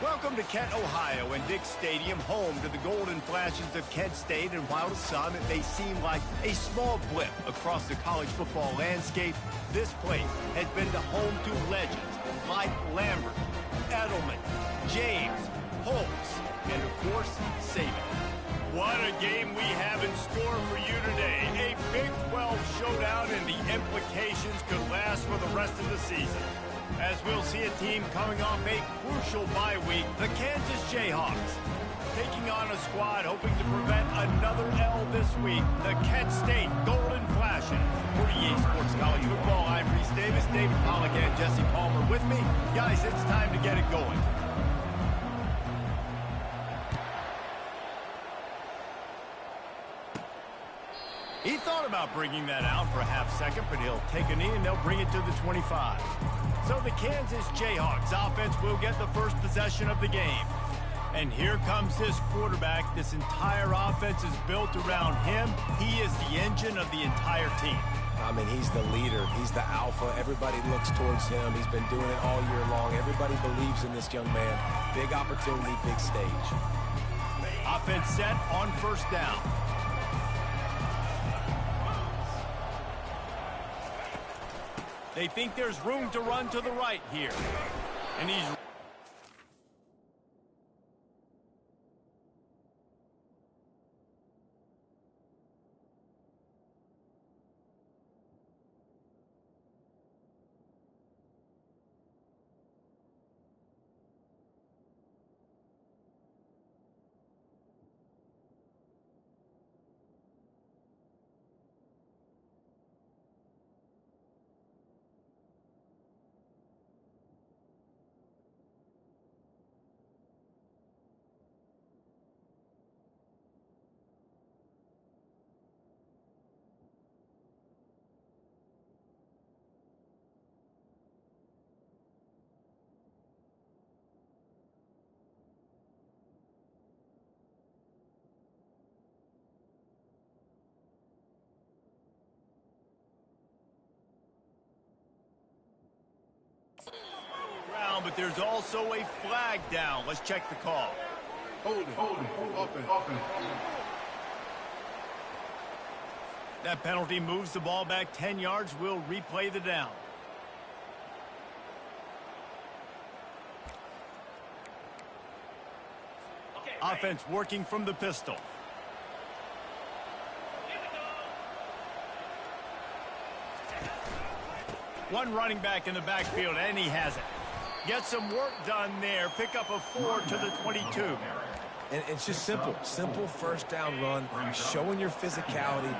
Welcome to Kent, Ohio, and Dick Stadium, home to the Golden Flashes of Kent State. And while to some it may seem like a small blip across the college football landscape, this place has been the home to legends like Lambert, Edelman, James, Holtz, and of course, Saban. What a game we have in store for you today. A Big 12 showdown, and the implications could last for the rest of the season. As we'll see a team coming off a crucial bye week, the Kansas Jayhawks, taking on a squad hoping to prevent another L this week, the Kent State Golden Flashes. For EA Sports College Football, I'm Reese Davis, David Pollack, and Jesse Palmer with me. Guys, it's time to get it going. He thought about bringing that out for a half second, but he'll take a knee and they'll bring it to the 25. So the Kansas Jayhawks offense will get the first possession of the game. And here comes this quarterback. This entire offense is built around him. He is the engine of the entire team. I mean, he's the leader. He's the alpha. Everybody looks towards him. He's been doing it all year long. Everybody believes in this young man. Big opportunity, big stage. Offense set on first down. They think there's room to run to the right here. And he's... But there's also a flag down. Let's check the call. Hold it. Open. That penalty moves the ball back 10 yards. We'll replay the down. Offense working from the pistol. One running back in the backfield, and he has it. Get some work done there. Pick up a 4 to the 22. And it's just simple first down run, showing your physicality.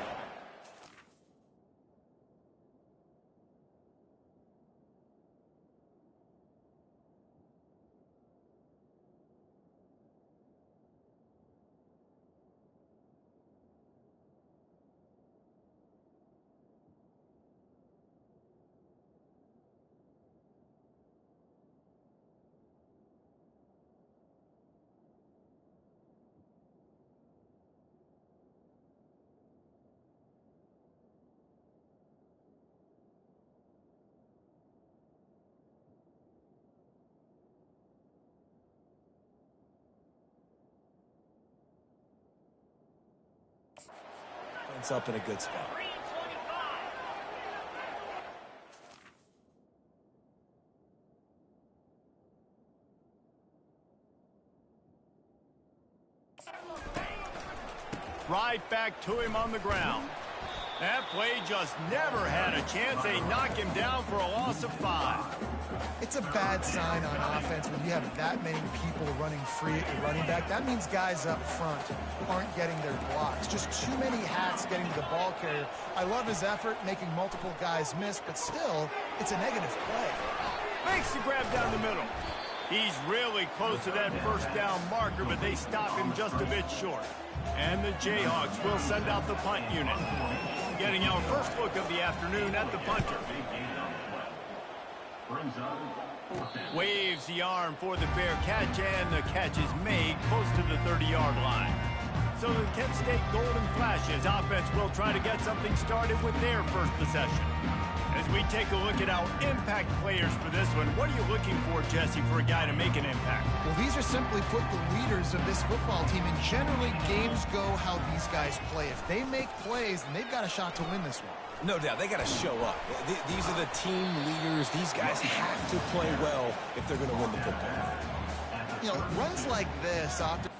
It's up in a good spot. Right back to him on the ground. That play just never had a chance. They knock him down for a loss of 5. It's a bad sign on offense when you have that many people running free at your running back. That means guys up front aren't getting their blocks. Just too many hats getting to the ball carrier. I love his effort, making multiple guys miss, but still, it's a negative play. Makes the grab down the middle. He's really close to that first down marker, but they stop him just a bit short. And the Jayhawks will send out the punt unit. Getting our first look of the afternoon at the punter. Waves the arm for the fair catch, and the catch is made close to the 30-yard line. So the Kent State Golden Flashes offense will try to get something started with their first possession. As we take a look at our impact players for this one, what are you looking for, Jesse, for a guy to make an impact? Well, these are simply put the leaders of this football team, and generally games go how these guys play. If they make plays, then they've got a shot to win this one. No doubt, they got to show up. These are the team leaders. These guys have to play well if they're going to win the football game. You know, runs like this often.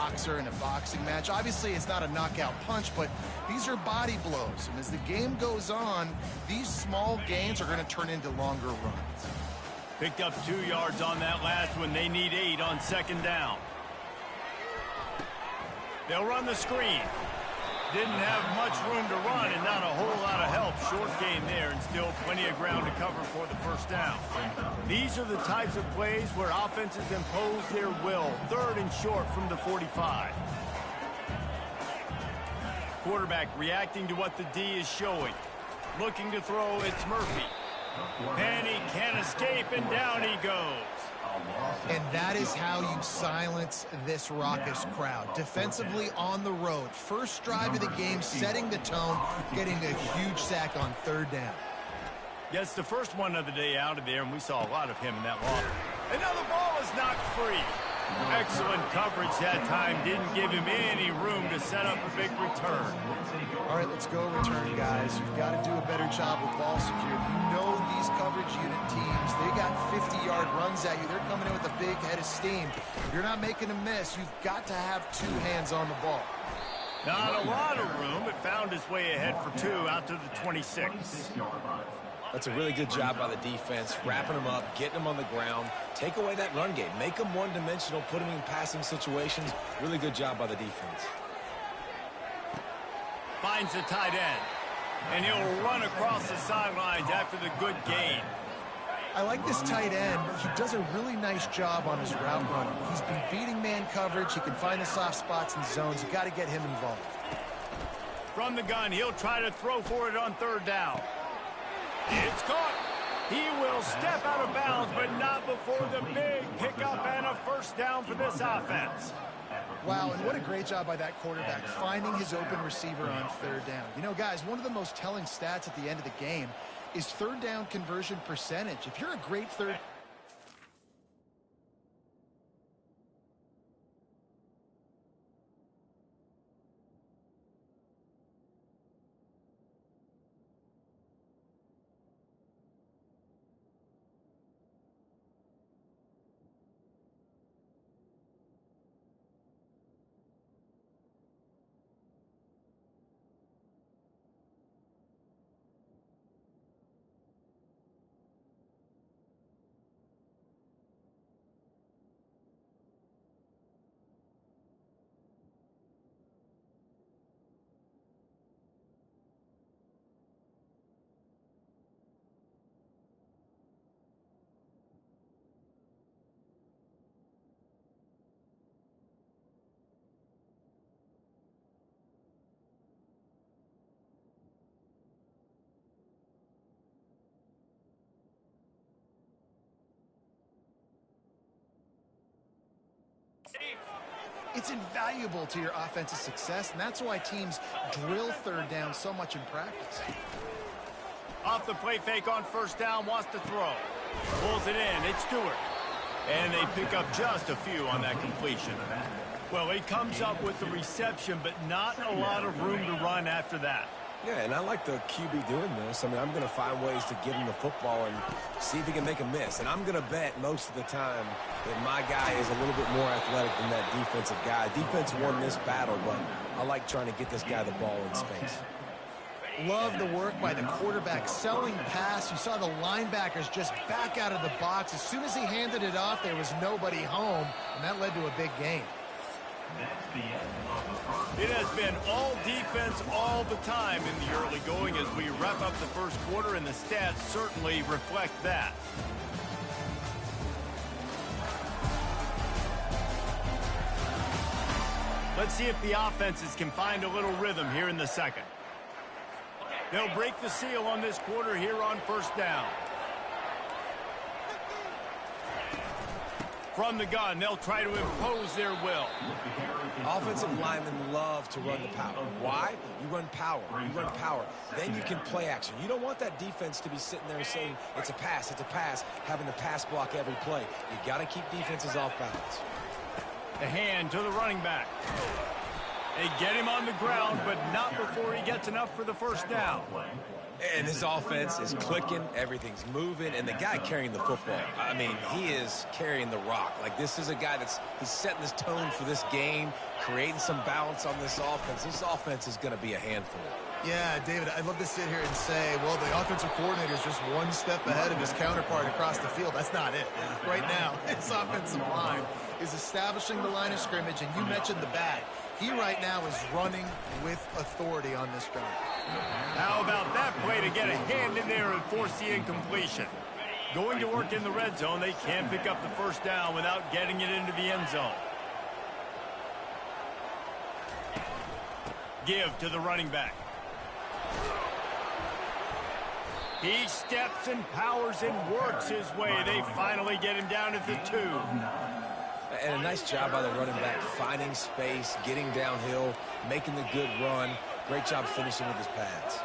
boxer in a boxing match. Obviously, it's not a knockout punch, but these are body blows. And as the game goes on, these small gains are going to turn into longer runs. Picked up 2 yards on that last one. They need 8 on second down. They'll run the screen. Didn't have much room to run and not a whole lot of help. Short game there and still plenty of ground to cover for the first down. These are the types of plays where offenses impose their will. 3rd and short from the 45. Quarterback reacting to what the D is showing. Looking to throw, it's Murphy. And he can't escape, and down he goes. And that is how you silence this raucous crowd. Defensively on the road. First drive of the game, setting the tone, getting a huge sack on 3rd down. Gets the first one of the day out of there, and we saw a lot of him in that loss. Another ball is knocked free. Excellent coverage that time. Didn't give him any room to set up a big return. All right, let's go return, guys. You've got to do a better job with ball security. You know these coverage unit teams, they got 50-yard runs at you. They're coming in with a big head of steam. If you're not making a miss, you've got to have 2 hands on the ball. Not a lot of room. It found its way ahead for 2 out to the 26. That's a really good job by the defense, wrapping them up, getting them on the ground. Take away that run game. Make them one-dimensional, put them in passing situations. Really good job by the defense. Finds the tight end. And he'll run across the sidelines after the good gain. I like this tight end. He does a really nice job on his route running. He's been beating man coverage. He can find the soft spots and zones. You got to get him involved. From the gun, he'll try to throw for it on 3rd down. It's caught. He will step out of bounds, but not before the big pickup and a first down for this offense. Wow, and what a great job by that quarterback, finding his open receiver on 3rd down. You know, guys, one of the most telling stats at the end of the game is 3rd down conversion percentage. If you're a great third... It's invaluable to your offensive success, and that's why teams drill 3rd down so much in practice. Off the play fake on 1st down, wants to throw. Pulls it in, it's Stewart. And they pick up just a few on that completion. Well, he comes up with the reception, but not a lot of room to run after that. Yeah, and I like the QB doing this. I mean, I'm going to find ways to give him the football and see if he can make a miss. And I'm going to bet most of the time that my guy is a little bit more athletic than that defensive guy. Defense won this battle, but I like trying to get this guy the ball in space. Love the work by the quarterback, selling pass. You saw the linebackers just back out of the box. As soon as he handed it off, there was nobody home, and that led to a big gain. It has been all defense all the time in the early going as we wrap up the first quarter, and the stats certainly reflect that. Let's see if the offenses can find a little rhythm here in the second. They'll break the seal on this quarter here on 1st down. From the gun, they'll try to impose their will. Offensive linemen love to run the power. Why? You run power. You run power. Then you can play action. You don't want that defense to be sitting there saying, it's a pass, having to pass block every play. You got to keep defenses off balance. The hand to the running back. They get him on the ground, but not before he gets enough for the first down. And his offense is clicking, everything's moving, and the guy carrying the football, I mean, he is carrying the rock. Like, this is a guy he's setting this tone for this game, creating some balance on this offense. This offense is going to be a handful. Yeah, David, I'd love to sit here and say, well, the offensive coordinator is just one step ahead of his counterpart across the field. That's not it. Right now, his offensive line is establishing the line of scrimmage, and you mentioned the back. He right now is running with authority on this drive. How about that play to get a hand in there and force the incompletion? Going to work in the red zone, they can't pick up the first down without getting it into the end zone. Give to the running back. He steps and powers and works his way. They finally get him down at the 2. And a nice job by the running back, finding space, getting downhill, making the good run. Great job finishing with his pads.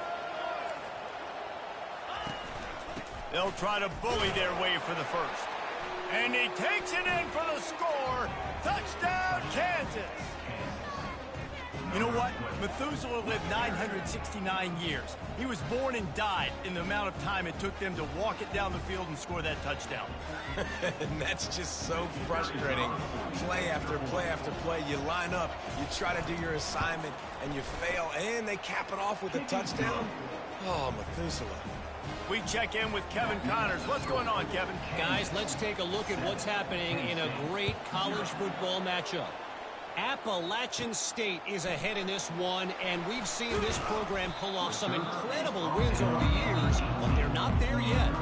They'll try to bully their way for the first. And he takes it in for the score. Touchdown, Kansas. You know what? Methuselah lived 969 years. He was born and died in the amount of time it took them to walk it down the field and score that touchdown. And that's just so frustrating. Play after play after play. You line up, you try to do your assignment, and you fail, and they cap it off with a touchdown. Oh, Methuselah. We check in with Kevin Connors. What's going on, Kevin? Guys, let's take a look at what's happening in a great college football matchup. Appalachian State is ahead in this one, and we've seen this program pull off some incredible wins over the years, but they're not there yet.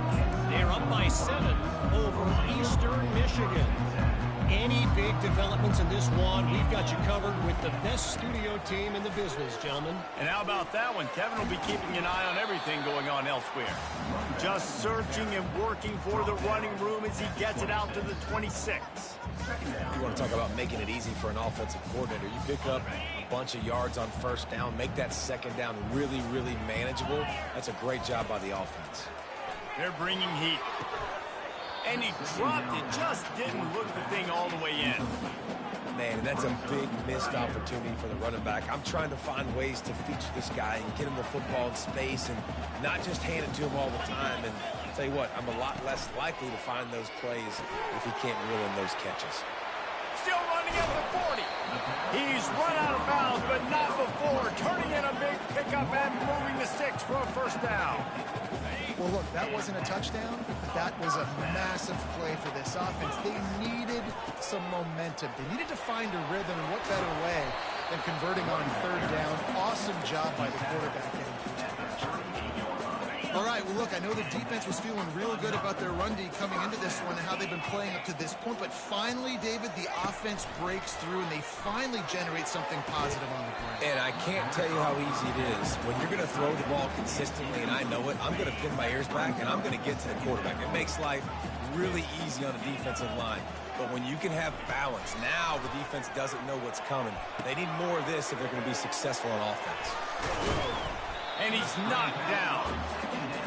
They're up by 7 over Eastern Michigan. Any big developments in this one, we've got you covered with the best studio team in the business, gentlemen. And how about that one? Kevin will be keeping an eye on everything going on elsewhere. Just searching and working for the running room as he gets it out to the 26. You want to talk about making it easy for an offensive coordinator. You pick up a bunch of yards on first down, make that second down really, really manageable. That's a great job by the offense. They're bringing heat. And he dropped it, just didn't look the thing all the way in. Man, that's a big missed opportunity for the running back. I'm trying to find ways to feature this guy and get him the football in space and not just hand it to him all the time. And I'll tell you what, I'm a lot less likely to find those plays if he can't reel in those catches. Still running at the 40. He's run out of bounds, but not before turning in a big pickup and moving the sticks for a first down. Well, look, that wasn't a touchdown. That was a massive play for this offense. They needed some momentum. They needed to find a rhythm, and what better way than converting on third down. Awesome job by the quarterback getting through that pressure. All right, well, look, I know the defense was feeling real good about their run D coming into this one and how they've been playing up to this point, but finally, David, the offense breaks through, and they finally generate something positive on the ground. And I can't tell you how easy it is. When you're going to throw the ball consistently, and I know it, I'm going to pin my ears back, and I'm going to get to the quarterback. It makes life really easy on a defensive line. But when you can have balance, now the defense doesn't know what's coming. They need more of this if they're going to be successful on offense. And he's knocked down.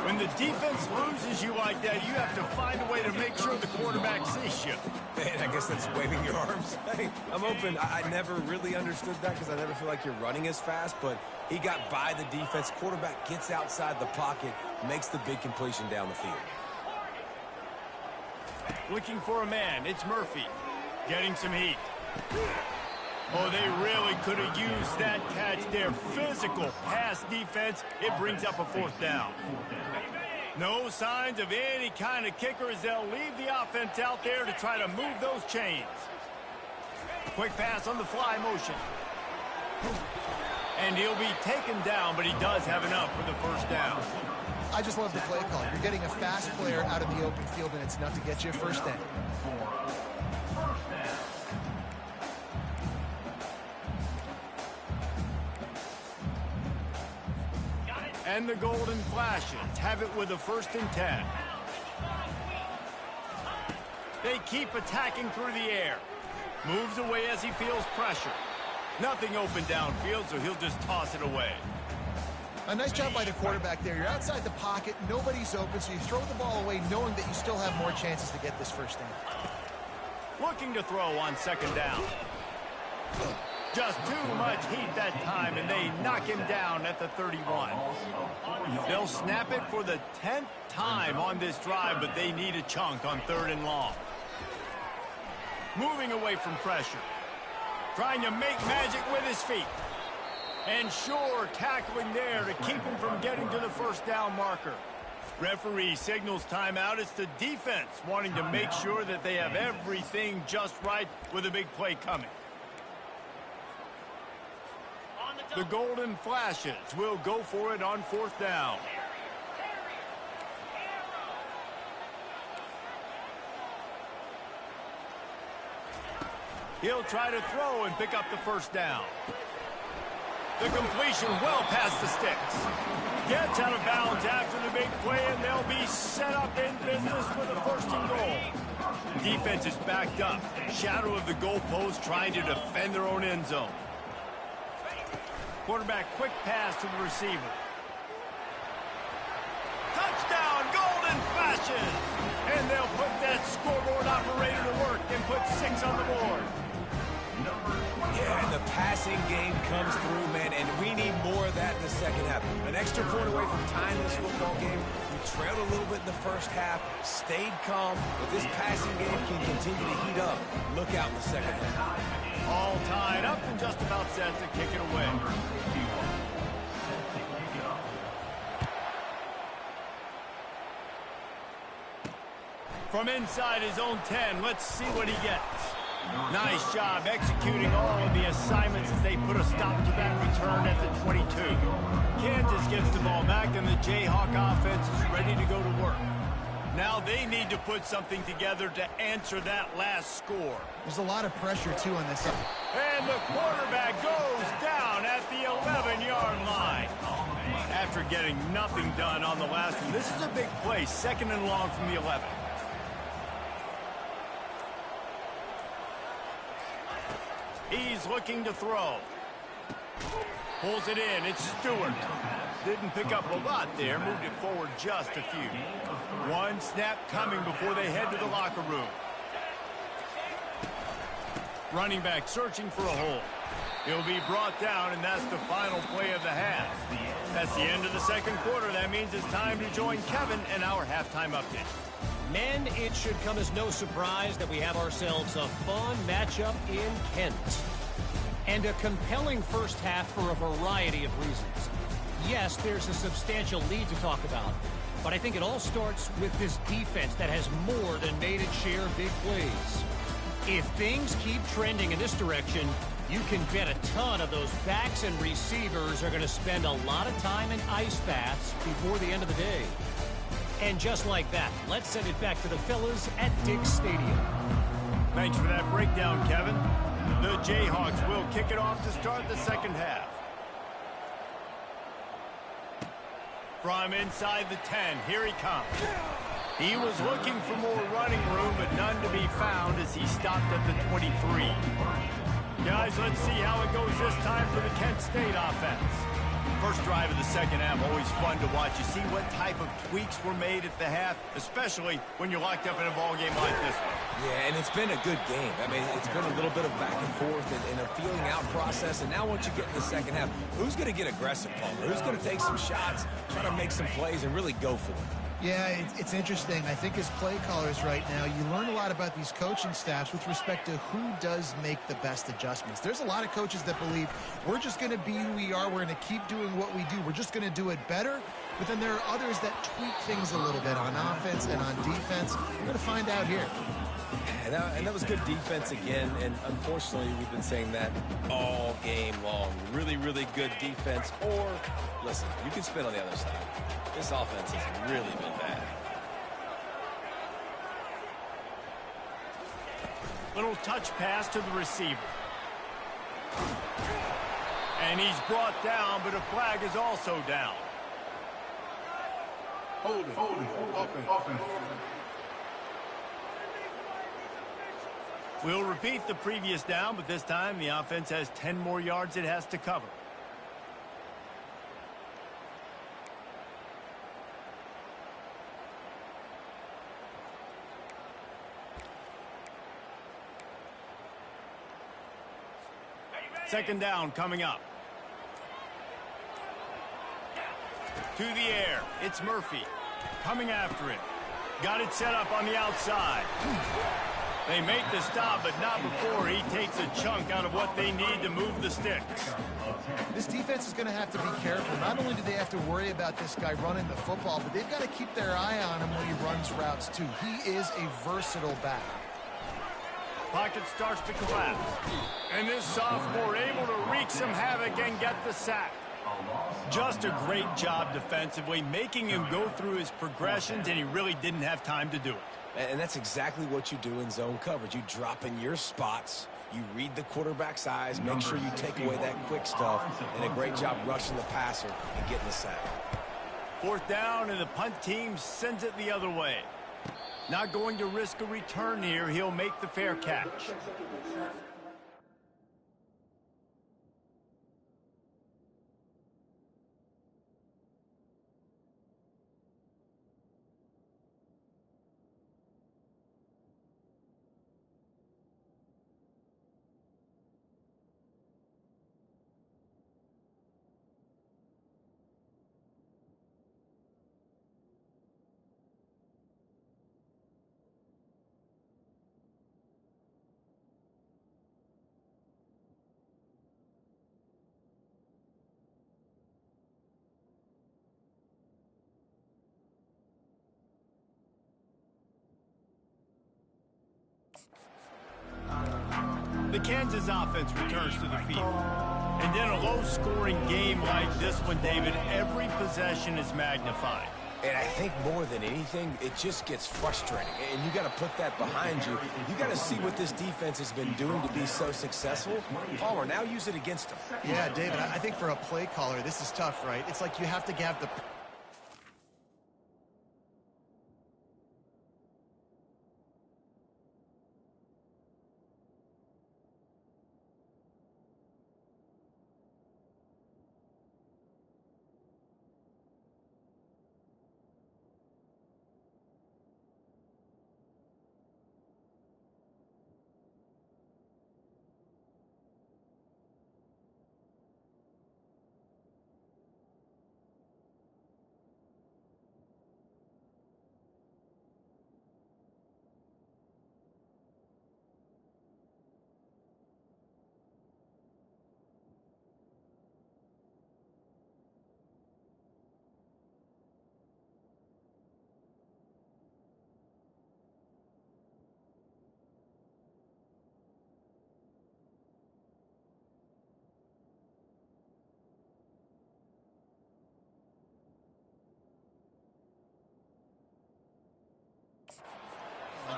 When the defense loses you like that, you have to find a way to make sure the quarterback sees you. And I guess that's waving your arms. Hey, I'm open. I never really understood that because I never feel like you're running as fast, but he got by the defense. Quarterback gets outside the pocket, makes the big completion down the field. Looking for a man. It's Murphy. Getting some heat. Oh, they really could have used that catch there. Physical pass defense. It brings up a fourth down. No signs of any kind of kicker as they'll leave the offense out there to try to move those chains. Quick pass on the fly motion. And he'll be taken down, but he does have enough for the first down. I just love the play call. You're getting a fast player out of the open field, and it's enough to get you a first down. And the Golden Flashes have it with a 1st and 10. They keep attacking through the air. Moves away as he feels pressure. Nothing open downfield, so he'll just toss it away. A nice job by the quarterback there. You're outside the pocket, nobody's open, so you throw the ball away knowing that you still have more chances to get this first down. Looking to throw on 2nd down. Just too much heat that time, and they knock him down at the 31. They'll snap it for the 10th time on this drive, but they need a chunk on 3rd and long. Moving away from pressure. Trying to make magic with his feet. And sure, tackling there to keep him from getting to the first down marker. Referee signals timeout. It's the defense wanting to make sure that they have everything just right with a big play coming. The Golden Flashes will go for it on 4th down. He'll try to throw and pick up the first down. The completion well past the sticks. Gets out of bounds after the big play, and they'll be set up in business with a 1st and goal. Defense is backed up. Shadow of the goalpost trying to defend their own end zone. Quarterback quick pass to the receiver. Touchdown, Golden Flashes! And they'll put that scoreboard operator to work and put 6 on the board. Yeah, and the passing game comes through, man, and we need more of that in the second half. An extra point away from tying this football game. We trailed a little bit in the first half, stayed calm, but this passing game can continue to heat up. Look out in the second half. All tied up and just about set to kick it away. From inside his own 10, let's see what he gets. Nice job executing all of the assignments as they put a stop to that return at the 22. Kansas gets the ball back, and the Jayhawk offense is ready to go to work. Now they need to put something together to answer that last score. There's a lot of pressure, too, on this. And the quarterback goes down at the 11-yard line. After getting nothing done on the last one, this is a big play, 2nd and long from the 11. He's looking to throw. Pulls it in. It's Stewart. Didn't pick up a lot there. Moved it forward just a few. One snap coming before they head to the locker room. Running back searching for a hole. He'll be brought down, and that's the final play of the half. That's the end of the 2nd quarter. That means it's time to join Kevin and our halftime update. Men, it should come as no surprise that we have ourselves a fun matchup in Kent. And a compelling first half for a variety of reasons. Yes, there's a substantial lead to talk about, but I think it all starts with this defense that has more than made its share of big plays. If things keep trending in this direction, you can bet a ton of those backs and receivers are going to spend a lot of time in ice baths before the end of the day. And just like that, let's send it back to the fellas at Diggs Stadium. Thanks for that breakdown, Kevin. The Jayhawks will kick it off to start the second half. From inside the 10, here he comes. He was looking for more running room, but none to be found as he stopped at the 23. Guys, let's see how it goes this time for the Kent State offense. First drive of the second half, always fun to watch. You see what type of tweaks were made at the half, especially when you're locked up in a ball game like this one. Yeah, and it's been a good game. I mean, it's been a little bit of back and forth and a feeling out process. And now once you get in the second half, who's going to get aggressive, Palmer? Who's going to take some shots, try to make some plays, and really go for it? Yeah, it's interesting. I think as play callers right now, you learn a lot about these coaching staffs with respect to who does make the best adjustments. There's a lot of coaches that believe we're just going to be who we are. We're going to keep doing what we do. We're just going to do it better. But then there are others that tweak things a little bit on offense and on defense. We're going to find out here. And that was good defense again, and unfortunately we've been saying that all game long. Really, really good defense, or, listen, you can spin on the other side. This offense has really been bad. Little touch pass to the receiver. And he's brought down, but a flag is also down. Hold it. Offense. We'll repeat the previous down, but this time the offense has 10 more yards it has to cover. Second down coming up. To the air. It's Murphy. Coming after it. Got it set up on the outside. They make the stop, but not before he takes a chunk out of what they need to move the sticks. This defense is going to have to be careful. Not only do they have to worry about this guy running the football, but they've got to keep their eye on him when he runs routes, too. He is a versatile back. Pocket starts to collapse. And this sophomore able to wreak some havoc and get the sack. Just a great job defensively, making him go through his progressions, and he really didn't have time to do it. And that's exactly what you do in zone coverage. You drop in your spots, you read the quarterback's eyes, make sure you take away that quick stuff, and a great job rushing the passer and getting the sack. Fourth down, and the punt team sends it the other way. Not going to risk a return here. He'll make the fair catch. The Kansas offense returns to the field. And in a low-scoring game like this one, David, every possession is magnified. And I think more than anything, it just gets frustrating. And you got to put that behind you. You got to see what this defense has been doing to be so successful. Palmer, now use it against them. Yeah, David, I think for a play caller, this is tough, right? It's like you have to have the...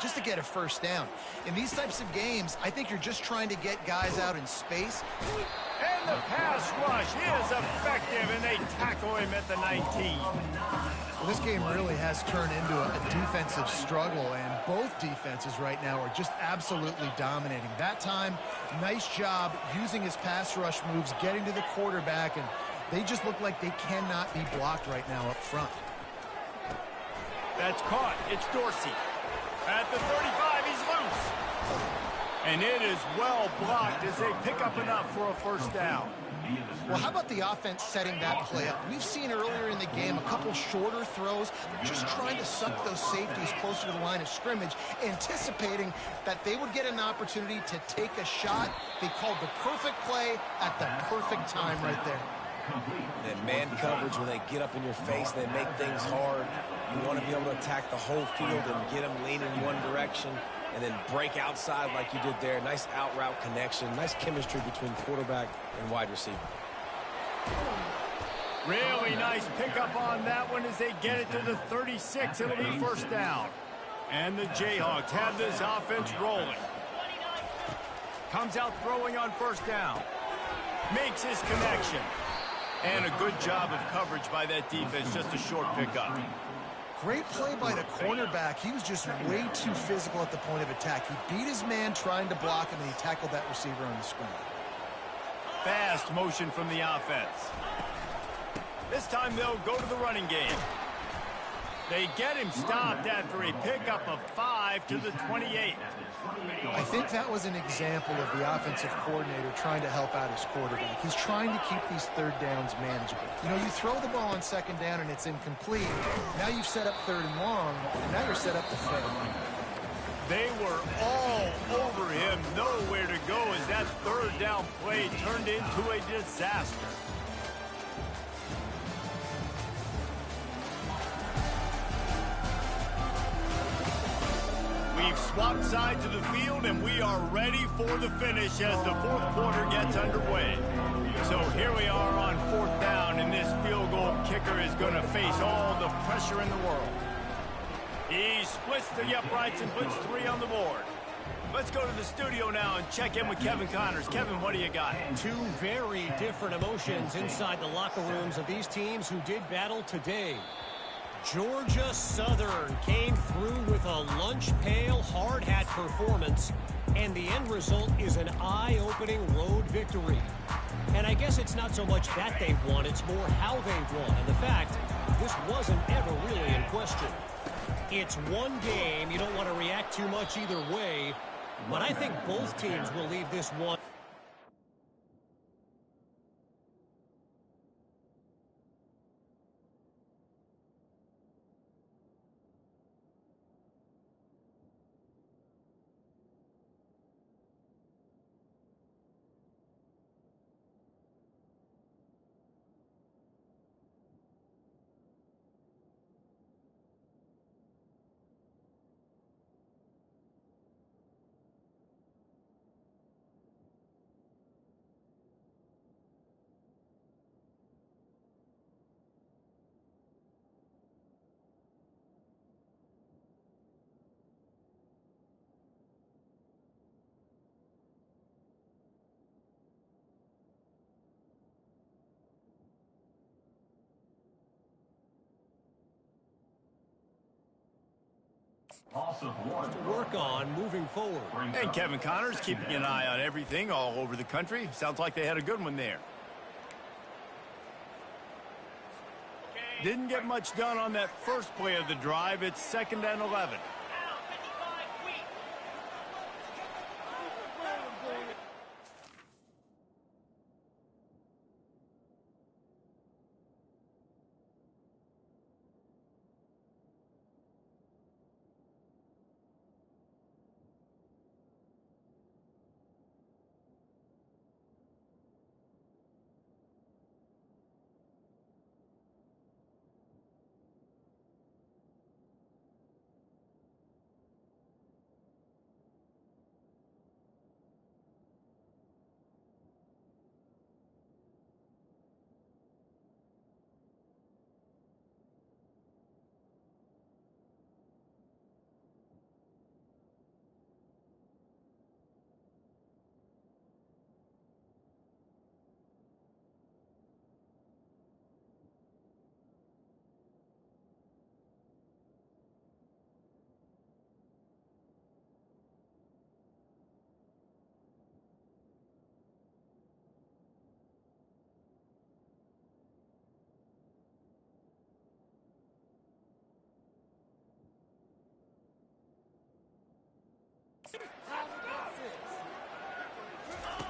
just to get a first down. In these types of games, I think you're just trying to get guys out in space. And the pass rush is effective, and they tackle him at the 19. Well, this game really has turned into a defensive struggle, and both defenses right now are just absolutely dominating. That time, nice job using his pass rush moves, getting to the quarterback, and they just look like they cannot be blocked right now up front. That's caught. It's Dorsey. At the 35, he's loose. And it is well blocked as they pick up enough for a first down. Well, how about the offense setting that play up? We've seen earlier in the game a couple shorter throws, just trying to suck those safeties closer to the line of scrimmage, anticipating that they would get an opportunity to take a shot. They called the perfect play at the perfect time right there. That man coverage, when they get up in your face, they make things hard. You want to be able to attack the whole field and get them leaning one direction and then break outside like you did there. Nice out route connection. Nice chemistry between quarterback and wide receiver. Really nice pickup on that one as they get it to the 36. It'll be first down. And the Jayhawks have this offense rolling. Comes out throwing on first down. Makes his connection. And a good job of coverage by that defense. Just a short pickup. Great play by the cornerback. He was just way too physical at the point of attack. He beat his man trying to block him, and he tackled that receiver on the screen. Fast motion from the offense. This time they'll go to the running game. They get him stopped after a pickup of 5. 5 to the 28. I think that was an example of the offensive coordinator trying to help out his quarterback. He's trying to keep these third downs manageable. You know, you throw the ball on second down and it's incomplete. Now you've set up third and long, and now you're set up to fail. They were all over him, nowhere to go as that third down play turned into a disaster. We've swapped sides of the field, and we are ready for the finish as the fourth quarter gets underway. So here we are on fourth down, and this field goal kicker is going to face all the pressure in the world. He splits the uprights and puts 3 on the board. Let's go to the studio now and check in with Kevin Connors. Kevin, what do you got? Two very different emotions inside the locker rooms of these teams who did battle today. Georgia Southern came through with a lunch pail hard hat performance, and the end result is an eye-opening road victory. And I guess it's not so much that they won, it's more how they won. And the fact, this wasn't ever really in question. It's one game. You don't want to react too much either way, but I think both teams will leave this one. To work on moving forward. And Kevin Connors keeping an eye on everything all over the country. Sounds like they had a good one there. Didn't get much done on that first play of the drive. It's 2nd and 11.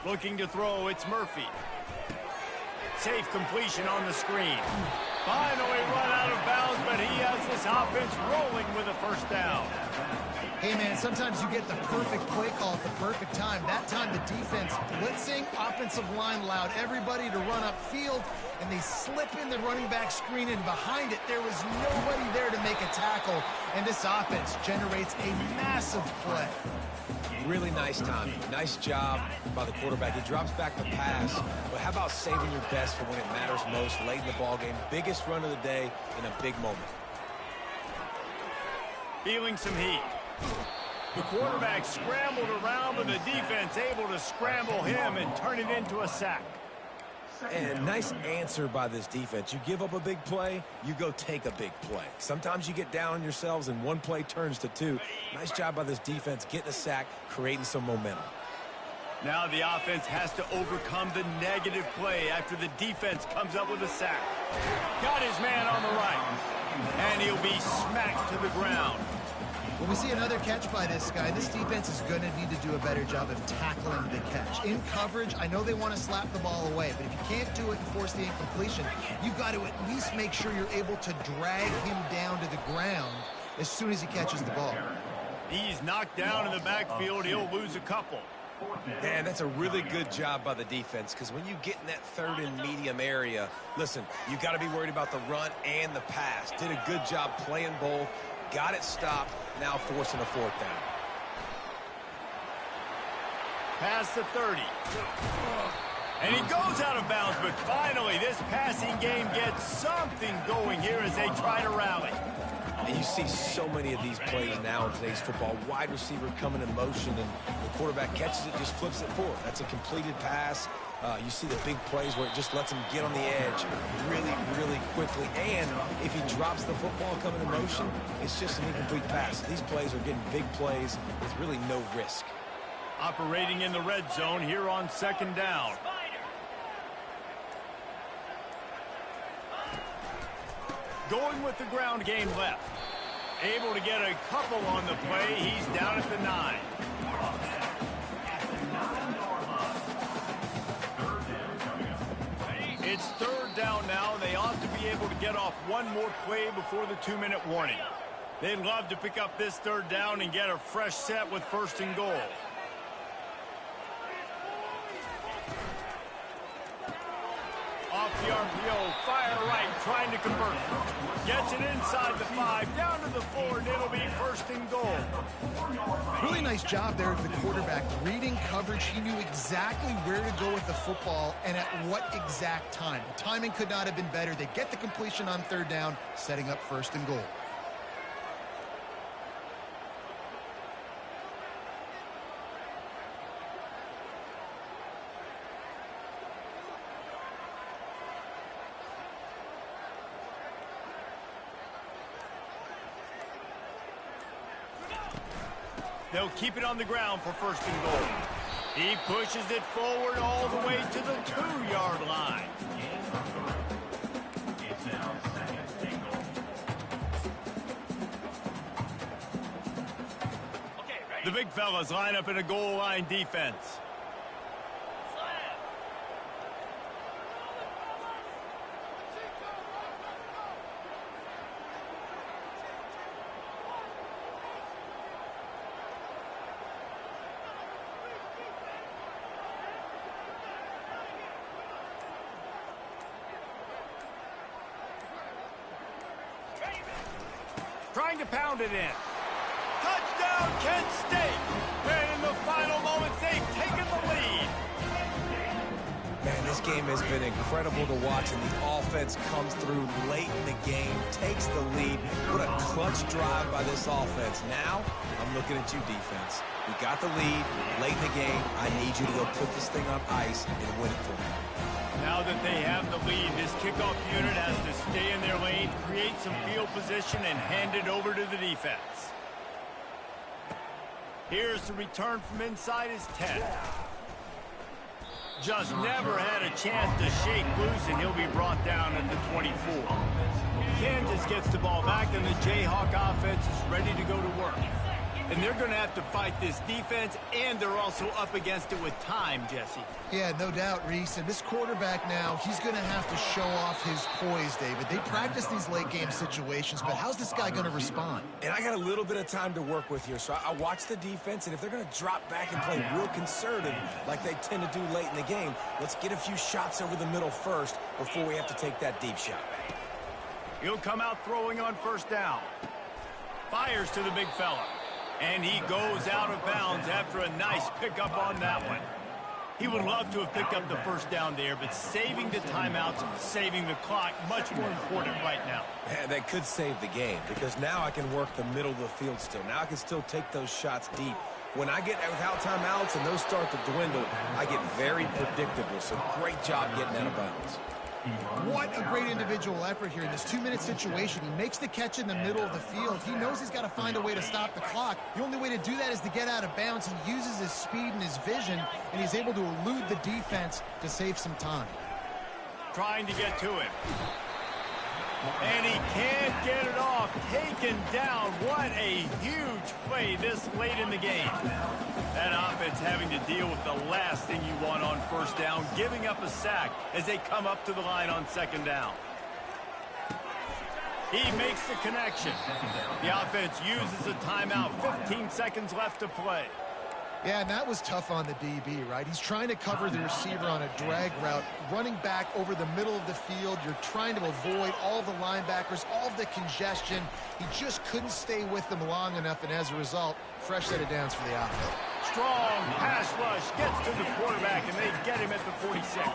Looking to throw, it's Murphy. Safe completion on the screen. Finally run out of bounds, but he has this offense rolling with a first down. Hey, man, sometimes you get the perfect play call at the perfect time. That time, the defense blitzing, offensive line allowed everybody to run upfield, and they slip in the running back screen, and behind it, there was nobody there to make a tackle, and this offense generates a massive play. Really nice timing. Nice job by the quarterback. He drops back the pass, but how about saving your best for when it matters most, late in the ball game? Biggest run of the day in a big moment. Feeling some heat. The quarterback scrambled around, but the defense able to scramble him and turn it into a sack. And nice answer by this defense. You give up a big play, you go take a big play. Sometimes you get down on yourselves and one play turns to two. Nice job by this defense getting a sack, creating some momentum. Now the offense has to overcome the negative play after the defense comes up with a sack. Got his man on the right, and he'll be smacked to the ground. When we see another catch by this guy, this defense is going to need to do a better job of tackling the catch. In coverage, I know they want to slap the ball away, but if you can't do it and force the incompletion, you've got to at least make sure you're able to drag him down to the ground as soon as he catches the ball. He's knocked down in the backfield. He'll lose a couple. Man, that's a really good job by the defense, because when you get in that third and medium area, listen, you got to be worried about the run and the pass. Did a good job playing both, got it stopped, now forcing a fourth down. Past the 30. And he goes out of bounds, but finally this passing game gets something going here as they try to rally. And you see so many of these plays now in today's football. Wide receiver coming in motion, and the quarterback catches it, just flips it forward. That's a completed pass. You see the big plays where it just lets him get on the edge really, really quickly. And if he drops the football coming in motion, it's just an incomplete pass. These plays are getting big plays with really no risk. Operating in the red zone here on second down. Going with the ground game left. Able to get a couple on the play. He's down at the 9. It's third down now. They ought to be able to get off one more play before the 2-minute warning. They'd love to pick up this third down and get a fresh set with first and goal. Off the RPO, fire right, trying to convert. Gets it inside the 5, down to the 4, and it'll be first and goal. Really nice job there of the quarterback. Reading coverage, he knew exactly where to go with the football and at what exact time. The timing could not have been better. They get the completion on third down, setting up first and goal. They'll keep it on the ground for first and goal. He pushes it forward all the way to the 2-yard line. The big fellas line up in a goal line defense. Trying to pound it in. Touchdown, Kent State! And in the final moments, they've taken the lead. Man, this game has been incredible to watch, and the offense comes through late in the game, takes the lead. What a clutch drive by this offense. Now, I'm looking at you, defense. We got the lead late in the game. I need you to go put this thing on ice and win it for me. Now that they have the lead, this kickoff unit has to stay in their lane, create some field position, and hand it over to the defense. Here's the return from inside his 10. Just never had a chance to shake loose, and he'll be brought down at the 24. Kansas gets the ball back, and the Jayhawk offense is ready to go to work. And they're going to have to fight this defense, and they're also up against it with time, Jesse. Yeah, no doubt, Reese. And this quarterback now, he's going to have to show off his poise, David. They practice these late-game situations, but how's this guy going to respond? And I got a little bit of time to work with here, so I watch the defense, and if they're going to drop back and play real conservative like they tend to do late in the game, let's get a few shots over the middle first before we have to take that deep shot. He'll come out throwing on first down. Fires to the big fella. And he goes out of bounds after a nice pickup on that one. He would love to have picked up the first down there, but saving the timeouts, saving the clock, much more important right now. Yeah, that could save the game, because now I can work the middle of the field still. Now I can still take those shots deep. When I get without timeouts and those start to dwindle, I get very predictable. So great job getting out of bounds. What a great individual effort here in this 2-minute situation. He makes the catch in the middle of the field. He knows he's got to find a way to stop the clock. The only way to do that is to get out of bounds. He uses his speed and his vision, and he's able to elude the defense to save some time. Trying to get to him. And he can't get it off. Taken down. What a huge play this late in the game. That offense having to deal with the last thing you want on first down, giving up a sack as they come up to the line on second down. He makes the connection. The offense uses a timeout. 15 seconds left to play. Yeah, and that was tough on the DB, right? He's trying to cover the receiver on a drag route, running back over the middle of the field. You're trying to avoid all the linebackers, all of the congestion. He just couldn't stay with them long enough, and as a result, fresh set of downs for the offense. Strong pass rush gets to the quarterback, and they get him at the 46.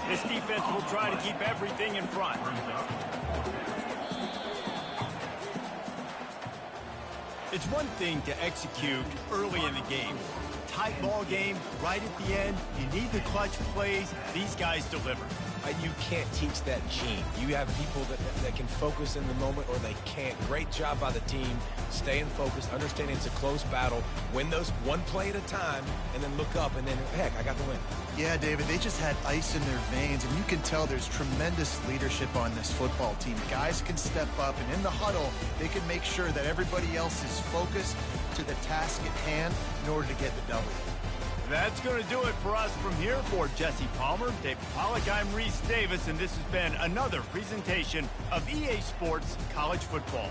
This defense will try to keep everything in front. It's one thing to execute early in the game. Tight ball game, right at the end, you need the clutch plays. These guys deliver. You can't teach that gene. You have people that can focus in the moment, or they can't. Great job by the team, staying focused, understanding it's a close battle, win those one play at a time, and then look up, and then, heck, I got the win. Yeah, David, they just had ice in their veins, and you can tell there's tremendous leadership on this football team. Guys can step up, and in the huddle, they can make sure that everybody else is focused to the task at hand in order to get the W. That's going to do it for us from here. For Jesse Palmer, David Pollack, I'm Reese Davis, and this has been another presentation of EA Sports College Football.